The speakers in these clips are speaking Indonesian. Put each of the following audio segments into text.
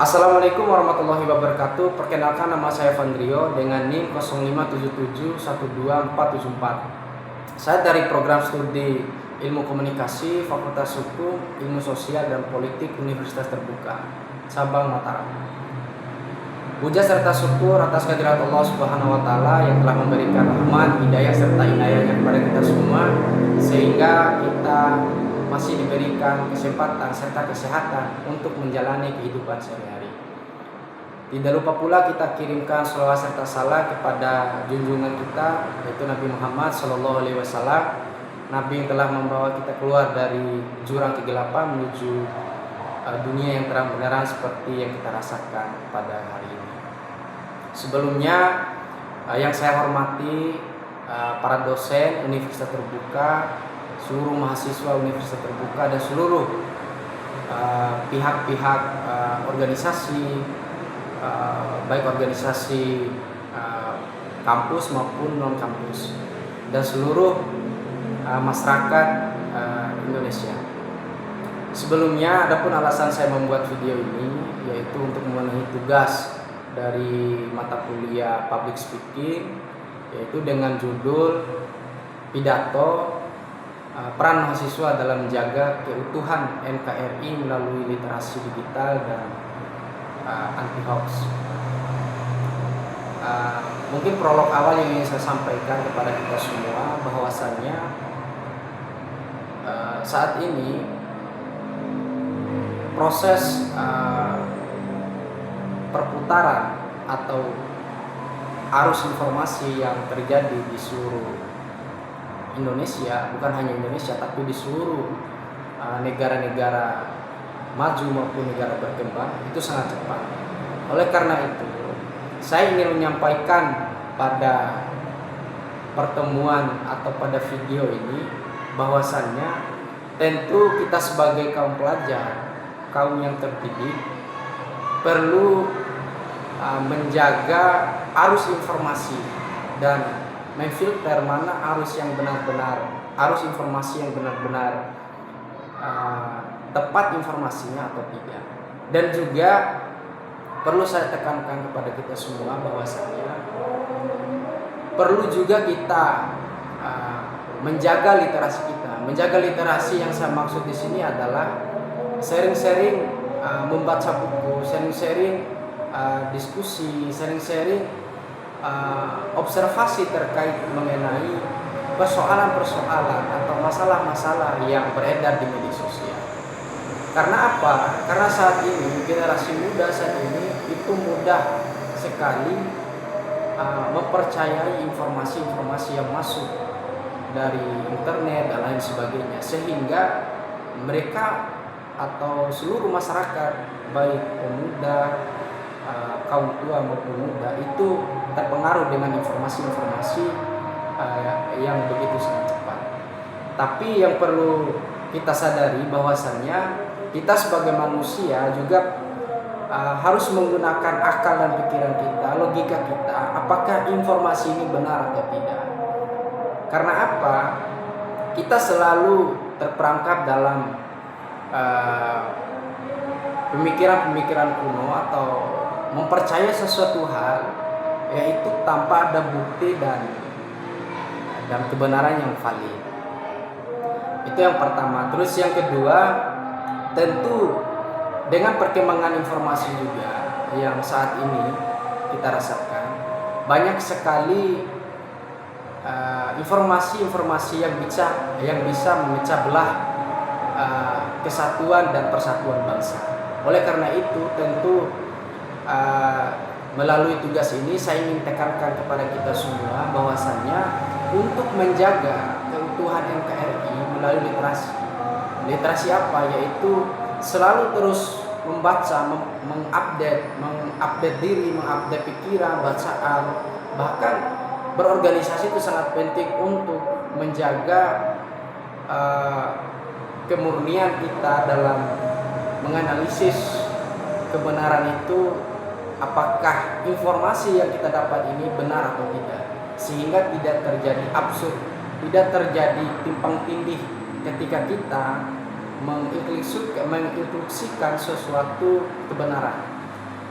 Assalamualaikum warahmatullahi wabarakatuh. Perkenalkan, nama saya Vandrio dengan NIM 0577124474. Saya dari program studi Ilmu Komunikasi Fakultas Hukum, Ilmu Sosial dan Politik Universitas Terbuka Cabang Mataram. Puja serta syukur atas kehadirat Allah Subhanahu wa taala yang telah memberikan rahmat, hidayah serta inayahnya kepada kita semua sehingga kita masih diberikan kesempatan serta kesehatan untuk menjalani kehidupan sehari-hari. Tidak lupa pula kita kirimkan sholawat serta salam kepada junjungan kita, yaitu Nabi Muhammad SAW, Nabi yang telah membawa kita keluar dari jurang kegelapan menuju dunia yang terang benderang seperti yang kita rasakan pada hari ini. Sebelumnya yang saya hormati para dosen Universitas Terbuka, seluruh mahasiswa Universitas Terbuka dan seluruh pihak-pihak organisasi, baik organisasi kampus maupun non kampus, dan seluruh masyarakat Indonesia. Sebelumnya, adapun alasan saya membuat video ini yaitu untuk memenuhi tugas dari mata kuliah Public Speaking, yaitu dengan judul pidato peran mahasiswa dalam menjaga keutuhan NKRI melalui literasi digital dan anti hoax. Mungkin prolog awal yang ingin saya sampaikan kepada kita semua bahwasannya saat ini proses perputaran atau arus informasi yang terjadi di seluruh Indonesia, bukan hanya Indonesia tapi di seluruh negara-negara maju maupun negara berkembang, itu sangat cepat. Oleh karena itu, saya ingin menyampaikan pada pertemuan atau pada video ini bahwasannya tentu kita sebagai kaum pelajar, kaum yang terdidik, perlu menjaga arus informasi dan memfilter mana arus yang benar-benar, arus informasi yang benar-benar tepat informasinya atau tidak. Dan juga perlu saya tekankan kepada kita semua bahwasanya perlu juga kita menjaga literasi kita. Menjaga literasi yang saya maksud di sini adalah sharing-sharing membaca buku, sharing-sharing diskusi, sharing-sharing observasi terkait mengenai persoalan-persoalan atau masalah-masalah yang beredar di media sosial. Karena apa? Karena saat ini generasi muda saat ini itu mudah sekali mempercayai informasi-informasi yang masuk dari internet dan lain sebagainya, sehingga mereka atau seluruh masyarakat, baik pemuda, kaum tua maupun muda, itu terpengaruh dengan informasi-informasi yang begitu sangat cepat. Tapi yang perlu kita sadari bahwasannya kita sebagai manusia juga harus menggunakan akal dan pikiran kita, logika kita, apakah informasi ini benar atau tidak. Karena apa? Kita selalu terperangkap dalam pemikiran-pemikiran kuno atau mempercayai sesuatu hal yaitu tanpa ada bukti dan kebenaran yang valid. Itu yang pertama. Terus yang kedua, tentu dengan perkembangan informasi juga yang saat ini kita rasakan, banyak sekali informasi-informasi yang bisa memecah belah kesatuan dan persatuan bangsa. Oleh karena itu, tentu melalui tugas ini saya ingin tekankan kepada kita semua bahwasannya untuk menjaga keutuhan NKRI melalui literasi. Literasi apa? Yaitu selalu terus membaca, mengupdate diri, mengupdate pikiran, bacaan, bahkan berorganisasi itu sangat penting untuk menjaga kemurnian kita dalam menganalisis kebenaran itu, apakah informasi yang kita dapat ini benar atau tidak, sehingga tidak terjadi absurd, tidak terjadi timpang tindih ketika kita menginstruksikan sesuatu kebenaran.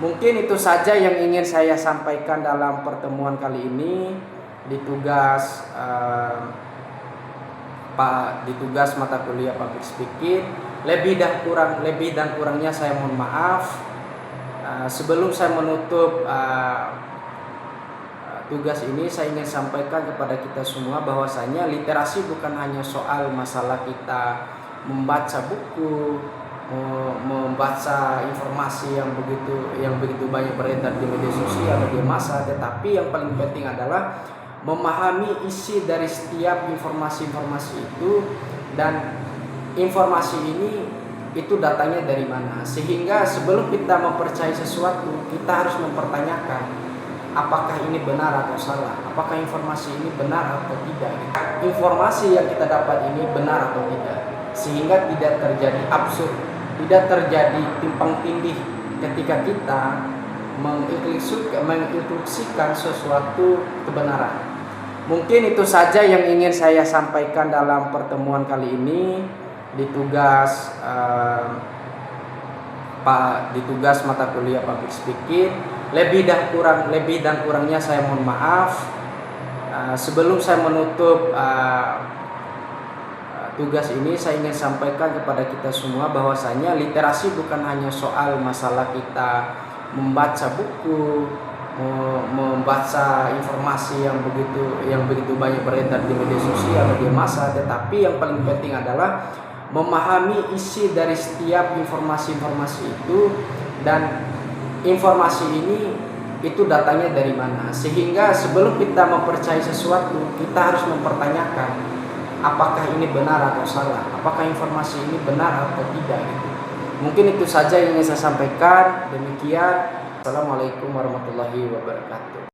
Mungkin itu saja yang ingin saya sampaikan dalam pertemuan kali ini di tugas di tugas mata kuliah public speaking. Lebih dan kurangnya saya mohon maaf. Sebelum saya menutup tugas ini, saya ingin sampaikan kepada kita semua bahwasanya literasi bukan hanya soal masalah kita membaca buku, membaca informasi yang begitu banyak beredar di media sosial, media massa, tetapi yang paling penting adalah memahami isi dari setiap informasi-informasi itu, dan informasi ini itu datanya dari mana, sehingga sebelum kita mempercayai sesuatu kita harus mempertanyakan apakah ini benar atau salah, apakah informasi ini benar atau tidak, informasi yang kita dapat ini benar atau tidak, sehingga tidak terjadi absurd, tidak terjadi timpang tindih ketika kita menginstruksikan sesuatu kebenaran. Mungkin itu saja yang ingin saya sampaikan dalam pertemuan kali ini di tugas mata kuliah public speaking. Lebih dan kurangnya saya mohon maaf. Sebelum saya menutup tugas ini, saya ingin sampaikan kepada kita semua bahwasanya literasi bukan hanya soal masalah kita membaca buku, membaca informasi yang begitu banyak beredar di media sosial, media massa, tetapi yang paling penting adalah memahami isi dari setiap informasi-informasi itu, dan informasi ini itu datanya dari mana, sehingga sebelum kita mempercayai sesuatu kita harus mempertanyakan apakah ini benar atau salah, apakah informasi ini benar atau tidak gitu. Mungkin itu saja yang ingin saya sampaikan. Demikian. Assalamualaikum warahmatullahi wabarakatuh.